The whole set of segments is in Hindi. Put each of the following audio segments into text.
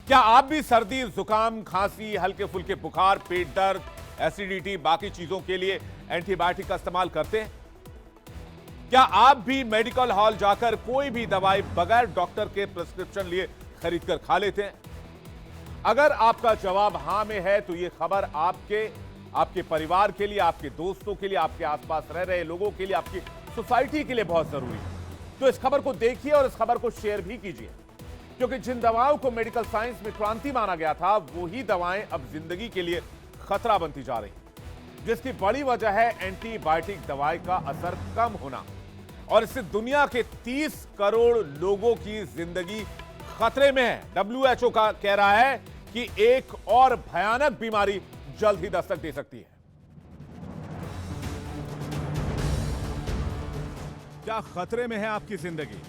क्या आप भी सर्दी, जुकाम, खांसी, हल्के फुल्के बुखार, पेट दर्द, एसिडिटी, बाकी चीजों के लिए एंटीबायोटिक का इस्तेमाल करते हैं? क्या आप भी मेडिकल हॉल जाकर कोई भी दवाई बगैर डॉक्टर के प्रिस्क्रिप्शन लिए खरीद कर खा लेते हैं? अगर आपका जवाब हां में है तो यह खबर आपके परिवार के लिए, आपके दोस्तों के लिए, आपके आसपास रह रहे लोगों के लिए, आपकी सोसाइटी के लिए बहुत जरूरी है। तो इस खबर को देखिए और इस खबर को शेयर भी कीजिए, क्योंकि जिन दवाओं को मेडिकल साइंस में क्रांति माना गया था, वही दवाएं अब जिंदगी के लिए खतरा बनती जा रही, जिसकी बड़ी वजह है एंटीबायोटिक दवाई का असर कम होना, और इससे दुनिया के 30 करोड़ लोगों की जिंदगी खतरे में है। WHO का कह रहा है कि एक और भयानक बीमारी जल्द ही दस्तक दे सकती है। क्या खतरे में है आपकी जिंदगी?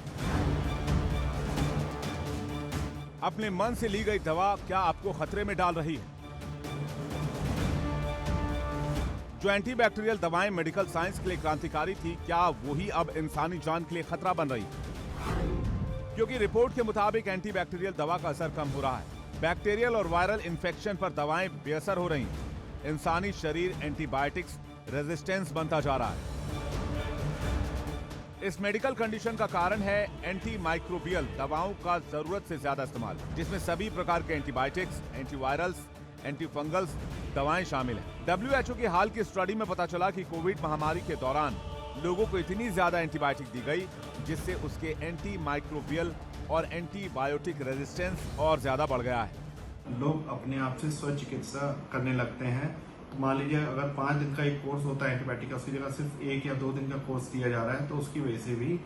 अपने मन से ली गई दवा क्या आपको खतरे में डाल रही है? जो एंटीबैक्टीरियल दवाएं मेडिकल साइंस के लिए क्रांतिकारी थी, क्या वही अब इंसानी जान के लिए खतरा बन रही है? क्योंकि रिपोर्ट के मुताबिक एंटीबैक्टीरियल दवा का असर कम हो रहा है। बैक्टीरियल और वायरल इंफेक्शन पर दवाएं बेअसर हो रही हैं। इंसानी शरीर एंटीबायोटिक्स रेजिस्टेंस बनता जा रहा है। इस मेडिकल कंडीशन का कारण है एंटीमाइक्रोबियल दवाओं का जरूरत से ज्यादा इस्तेमाल, जिसमें सभी प्रकार के एंटीबायोटिक्स, एंटीवायरल्स, एंटीफंगल्स दवाएं शामिल हैं। WHO की हाल की स्टडी में पता चला कि कोविड महामारी के दौरान लोगों को इतनी ज्यादा एंटीबायोटिक दी गई, जिससे उसके एंटीमाइक्रोबियल और एंटीबायोटिक रेजिस्टेंस और ज्यादा बढ़ गया है। लोग अपने आप से स्व चिकित्सा करने लगते हैं। मान लीजिए अगर 5 दिन का एक कोर्स होता है एंटीबायोटिक का, उसकी जगह सिर्फ 1 या 2 दिन का कोर्स दिया जा रहा है, तो उसकी वजह से भी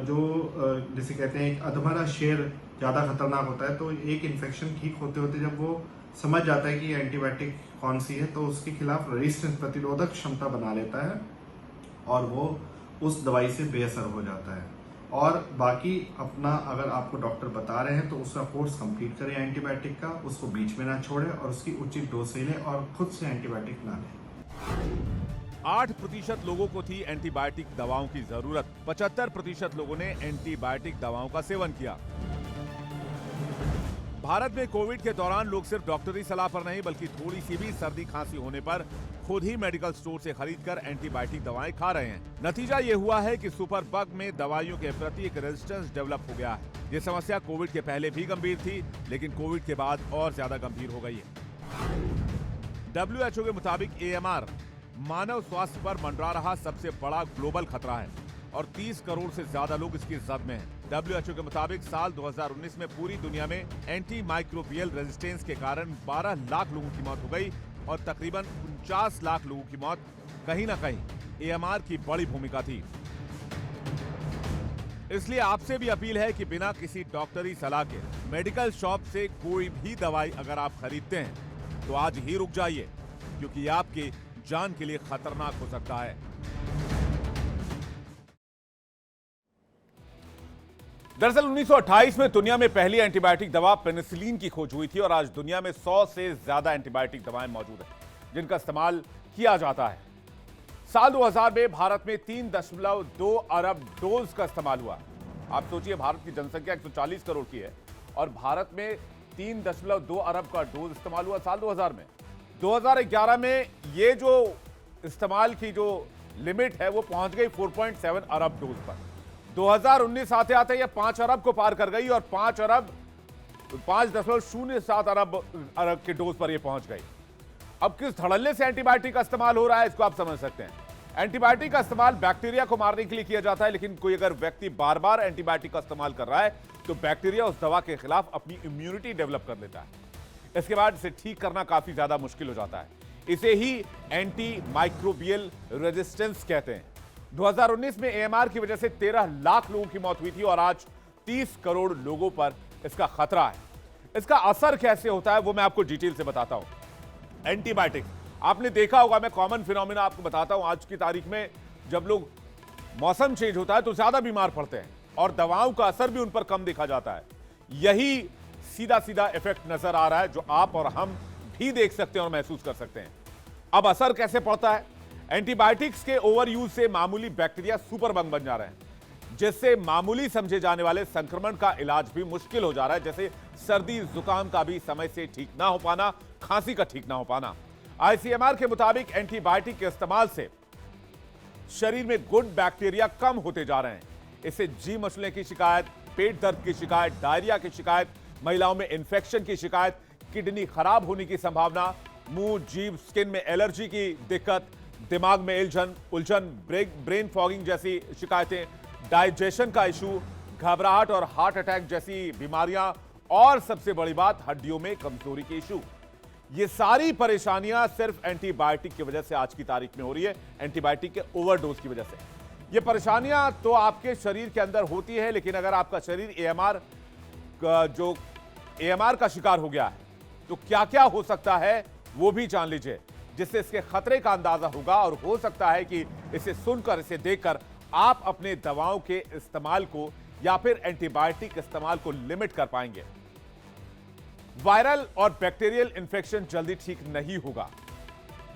जो जिसे कहते हैं एक अधमरा शेर ज़्यादा खतरनाक होता है। तो एक इन्फेक्शन ठीक होते होते जब वो समझ जाता है कि एंटीबायोटिक कौन सी है, तो उसके खिलाफ रेजिस्टेंस प्रतिरोधक क्षमता बना लेता है और वो उस दवाई से बेअसर हो जाता है। और बाकी अपना अगर आपको डॉक्टर बता रहे हैं तो उसका कोर्स कंप्लीट करें एंटीबायोटिक का, उसको बीच में ना छोड़ें और उसकी उचित डोज लें और खुद से एंटीबायोटिक ना लें। 8% लोगों को थी एंटीबायोटिक दवाओं की जरूरत। 75% लोगों ने एंटीबायोटिक दवाओं का सेवन किया। भारत में कोविड के दौरान लोग सिर्फ डॉक्टरी सलाह पर नहीं, बल्कि थोड़ी सी भी सर्दी खांसी होने पर खुद ही मेडिकल स्टोर से खरीदकर एंटीबायोटिक दवाएं खा रहे हैं। नतीजा ये हुआ है कि सुपर बग में दवाइयों के प्रति एक रेजिस्टेंस डेवलप हो गया है। ये समस्या कोविड के पहले भी गंभीर थी, लेकिन कोविड के बाद और ज्यादा गंभीर हो गई है। WHO के मुताबिक AMR मानव स्वास्थ्य पर मंडरा रहा सबसे बड़ा ग्लोबल खतरा है और 30 करोड़ से ज्यादा लोग इसकी जद में हैं। WHO के मुताबिक साल 2019 में पूरी दुनिया में एंटी माइक्रोबियल रेजिस्टेंस के कारण 12 लाख लोगों की मौत हो गई और तकरीबन 49 लाख लोगों की मौत कहीं ना कहीं AMR की बड़ी भूमिका थी। इसलिए आपसे भी अपील है कि बिना किसी डॉक्टरी सलाह के मेडिकल शॉप से कोई भी दवाई अगर आप खरीदते हैं तो आज ही रुक जाइए, क्योंकि आपकी जान के लिए खतरनाक हो सकता है। दरअसल 1928 में दुनिया में पहली एंटीबायोटिक दवा पेनिसिलिन की खोज हुई थी और आज दुनिया में 100 से ज्यादा एंटीबायोटिक दवाएं मौजूद हैं जिनका इस्तेमाल किया जाता है। साल 2000 में भारत में 3.2 अरब डोज का इस्तेमाल हुआ। आप सोचिए, भारत की जनसंख्या 140 करोड़ की है और भारत में 3.2 अरब का डोज इस्तेमाल हुआ साल 2000 में। 2011 में ये जो इस्तेमाल की जो लिमिट है वो पहुंच गई 4.7 अरब डोज पर। 2019 आते आते ये 5 अरब को पार कर गई और 5.07 अरब के डोज पर ये पहुंच गई। अब किस धड़ल्ले से एंटीबायोटिक का इस्तेमाल हो रहा है, इसको आप समझ सकते हैं। एंटीबायोटिक का इस्तेमाल बैक्टीरिया को मारने के लिए किया जाता है, लेकिन कोई अगर व्यक्ति बार बार एंटीबायोटिक का इस्तेमाल कर रहा है तो बैक्टीरिया उस दवा के खिलाफ अपनी इम्यूनिटी डेवलप कर लेता है। इसके बाद इसे ठीक करना काफी ज्यादा मुश्किल हो जाता है। इसे ही एंटी माइक्रोबियल रेजिस्टेंस कहते हैं। 2019 में AMR की वजह से 13 लाख लोगों की मौत हुई थी और आज 30 करोड़ लोगों पर इसका खतरा है। इसका असर कैसे होता है वो मैं आपको डिटेल से बताता हूं। एंटीबायोटिक आपने देखा होगा, मैं कॉमन फिनोमिना आपको बताता हूं। आज की तारीख में जब लोग मौसम चेंज होता है तो ज्यादा बीमार पड़ते हैं और दवाओं का असर भी उन पर कम देखा जाता है। यही सीधा सीधा इफेक्ट नजर आ रहा है जो आप और हम भी देख सकते हैं और महसूस कर सकते हैं। अब असर कैसे पड़ता है? एंटीबायोटिक्स के ओवर यूज से मामूली बैक्टीरिया सुपर बग बन जा रहे हैं, जिससे मामूली समझे जाने वाले संक्रमण का इलाज भी मुश्किल हो जा रहा है, जैसे सर्दी जुकाम का भी समय से ठीक ना हो पाना, खांसी का ठीक ना हो पाना। आईसीएमआर के मुताबिक एंटीबायोटिक के इस्तेमाल से शरीर में गुड बैक्टीरिया कम होते जा रहे हैं। इससे जी मचलने की शिकायत, पेट दर्द की शिकायत, डायरिया की शिकायत, महिलाओं में इंफेक्शन की शिकायत, किडनी खराब होने की संभावना, मुंह, जीभ, स्किन में एलर्जी की दिक्कत, दिमाग में उलझन, ब्रेन फॉगिंग जैसी शिकायतें, डाइजेशन का इशू, घबराहट और हार्ट अटैक जैसी बीमारियां, और सबसे बड़ी बात हड्डियों में कमजोरी के इशू। ये सारी परेशानियां सिर्फ एंटीबायोटिक की वजह से आज की तारीख में हो रही है, एंटीबायोटिक के ओवरडोज की वजह से। ये परेशानियां तो आपके शरीर के अंदर होती है, लेकिन अगर आपका शरीर एएमआर का शिकार हो गया है तो क्या क्या हो सकता है वो भी जान लीजिए, जिससे इसके खतरे का अंदाजा होगा। और हो सकता है कि इसे सुनकर, इसे देखकर आप अपने दवाओं के इस्तेमाल को या फिर एंटीबायोटिक इस्तेमाल को लिमिट कर पाएंगे। वायरल और बैक्टीरियल इंफेक्शन जल्दी ठीक नहीं होगा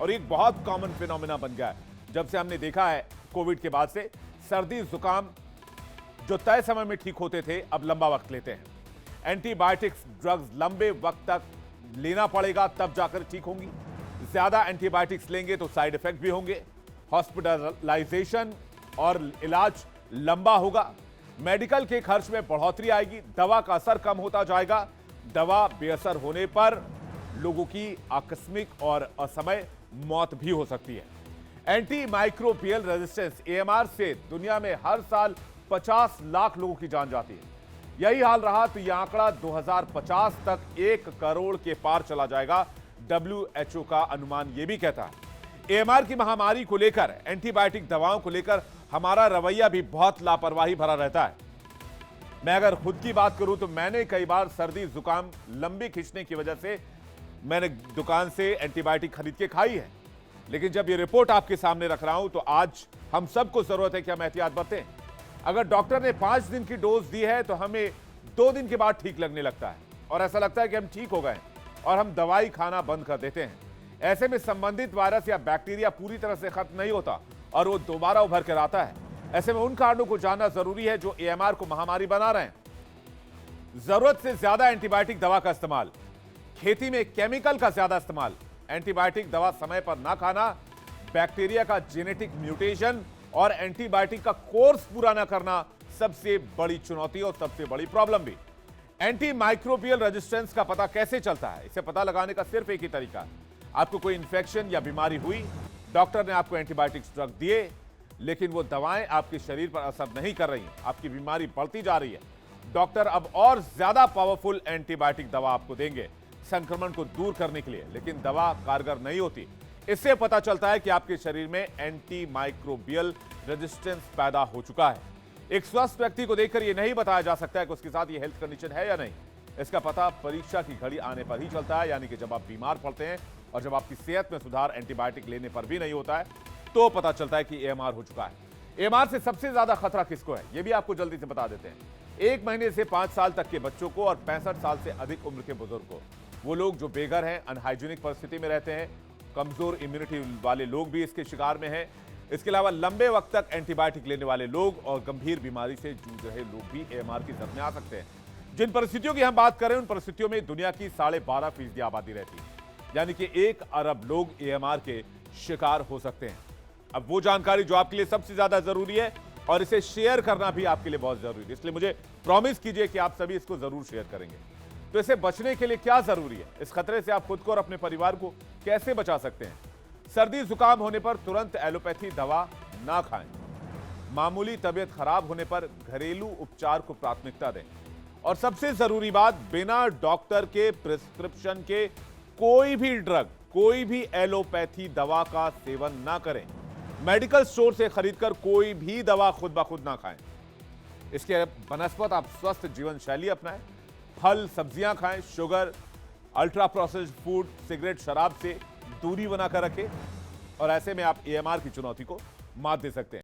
और एक बहुत कॉमन फिनोमेना बन गया है। जब से हमने देखा है कोविड के बाद से, सर्दी जुकाम जो तय समय में ठीक होते थे अब लंबा वक्त लेते हैं। एंटीबायोटिक्स ड्रग्स लंबे वक्त तक लेना पड़ेगा तब जाकर ठीक होंगी। ज्यादा एंटीबायोटिक्स लेंगे तो साइड इफेक्ट भी होंगे, हॉस्पिटलाइजेशन और इलाज लंबा होगा, मेडिकल के खर्च में बढ़ोतरी आएगी, दवा का असर कम होता जाएगा, दवा बेअसर होने पर लोगों की आकस्मिक और असमय मौत भी हो सकती है। एंटी माइक्रोबियल रेजिस्टेंस एएमआर से दुनिया में हर साल 50 लाख लोगों की जान जाती है। यही हाल रहा तो यह आंकड़ा 2050 तक 1 करोड़ के पार चला जाएगा। WHO का अनुमान यह भी कहता है। एएमआर की महामारी को लेकर, एंटीबायोटिक दवाओं को लेकर हमारा रवैया भी बहुत लापरवाही भरा रहता है। मैं अगर खुद की बात करूं तो मैंने कई बार सर्दी जुकाम लंबी खींचने की वजह से मैंने दुकान से एंटीबायोटिक खरीद के खाई है, लेकिन जब ये रिपोर्ट आपके सामने रख रहा हूं तो आज हम सबको जरूरत है कि हम एहतियात बरतें। अगर डॉक्टर ने 5 दिन की डोज दी है तो हमें 2 दिन के बाद ठीक लगने लगता है और ऐसा लगता है कि हम ठीक हो गए और हम दवाई खाना बंद कर देते हैं। ऐसे में संबंधित वायरस या बैक्टीरिया पूरी तरह से खत्म नहीं होता और वो दोबारा उभर कर आता है। ऐसे में उन कारणों को जानना जरूरी है जो एएमआर को महामारी बना रहे हैं। जरूरत से ज्यादा एंटीबायोटिक दवा का इस्तेमाल, खेती में केमिकल का ज्यादा इस्तेमाल, एंटीबायोटिक दवा समय पर ना खाना, बैक्टीरिया का जेनेटिक म्यूटेशन और एंटीबायोटिक का कोर्स पूरा ना करना सबसे बड़ी चुनौती और सबसे बड़ी प्रॉब्लम भी। एंटी माइक्रोबियल रेजिस्टेंस का पता कैसे चलता है? इसे पता लगाने का सिर्फ एक ही तरीका है। आपको कोई इंफेक्शन या बीमारी हुई, डॉक्टर ने आपको एंटीबायोटिक्स ड्रग दिए, लेकिन वो दवाएं आपके शरीर पर असर नहीं कर रही, आपकी बीमारी बढ़ती जा रही है। डॉक्टर अब और ज्यादा पावरफुल एंटीबायोटिक दवा आपको देंगे संक्रमण को दूर करने के लिए, लेकिन दवा कारगर नहीं होती। इससे पता चलता है कि आपके शरीर में एंटी माइक्रोबियल रेजिस्टेंस पैदा हो चुका है। एक स्वस्थ व्यक्ति को देखकर यह नहीं बताया जा सकता है कि उसके साथ ये हेल्थ कंडीशन है या नहीं। इसका पता परीक्षा की घड़ी आने पर ही चलता है, यानी कि जब आप बीमार पड़ते हैं और जब आपकी सेहत में सुधार एंटीबायोटिक लेने पर भी नहीं होता है तो पता चलता है कि एएमआर हो चुका है। एएमआर से सबसे ज्यादा खतरा किसको है, यह भी आपको जल्दी से बता देते हैं। 1 महीने से 5 साल तक के बच्चों को और 65 साल से अधिक उम्र के बुजुर्ग को, वो लोग जो बेघर हैं, अनहाइजीनिक परिस्थिति में रहते हैं, कमजोर इम्यूनिटी वाले लोग भी इसके शिकार में हैं। इसके अलावा लंबे वक्त तक एंटीबायोटिक लेने वाले लोग और गंभीर बीमारी से जूझ रहे लोग भी एएमआर की जद में आ सकते हैं। जिन परिस्थितियों की हम बात करें उन परिस्थितियों में दुनिया की 12.5% आबादी रहती है, यानी कि 1 अरब लोग एएमआर के शिकार हो सकते हैं। अब वो जानकारी जो आपके लिए सबसे ज्यादा जरूरी है और इसे शेयर करना भी आपके लिए बहुत जरूरी है, इसलिए मुझे प्रॉमिस कीजिए कि आप सभी इसको जरूर शेयर करेंगे। तो इसे बचने के लिए क्या जरूरी है, इस खतरे से आप खुद को और अपने परिवार को कैसे बचा सकते हैं? सर्दी जुकाम होने पर तुरंत एलोपैथी दवा ना खाएं। मामूली तबीयत खराब होने पर घरेलू उपचार को प्राथमिकता दें। और सबसे जरूरी बात, बिना डॉक्टर के प्रिस्क्रिप्शन के कोई भी ड्रग, कोई भी एलोपैथी दवा का सेवन ना करें। मेडिकल स्टोर से खरीदकर कोई भी दवा खुद ब खुद ना खाएं। इसके बनस्पत आप स्वस्थ जीवन शैली अपनाएं, फल सब्जियां खाएं, sugar, ultra processed food, cigarette, शराब से दूरी बनाकर रखें और ऐसे में आप एएमआर की चुनौती को मात दे सकते हैं।